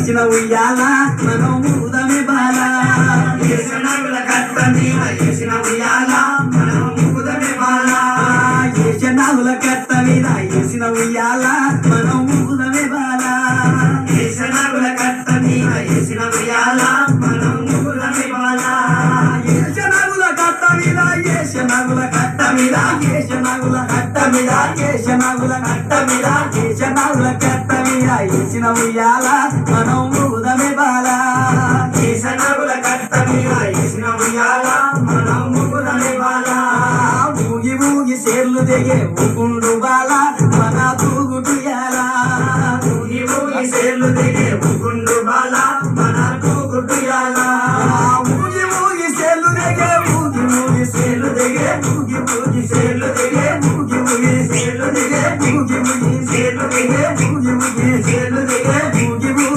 వేసిన ఉయ్యాల మనం ఊదమే బాల ఏషనగుల కట్ట మీద వేసిన ఉయ్యాల మనం ఊదమే బాల ఏషనాగుల కట్ట మీద వేసిన ఉయ్యాల మనం ఊదమే బాల ఏషనగుల కట్ట మీద వేసిన ఉయ్యాల మనం ఊదమే బాల ఏషనాగుల కట్ట మీద ఏషనాగుల కట్ట మీద ఏషనాగుల కట్ట మీద ఏషనాగుల కట్ట మీద ఏషనాగుల కట్ట మీద వేసిన ఉయ్యాల మనం ఊదమే బాల ఏషనగుల కట్ట మీద వేసిన ఉయ్యాల మనం ఊదమే బాల ఊగి ఊగి సేర్లు దిగే ఊకుండు బాల మన తూగుటుయాల ఊగి ఊగి సేర్లు దిగే ఊకుండు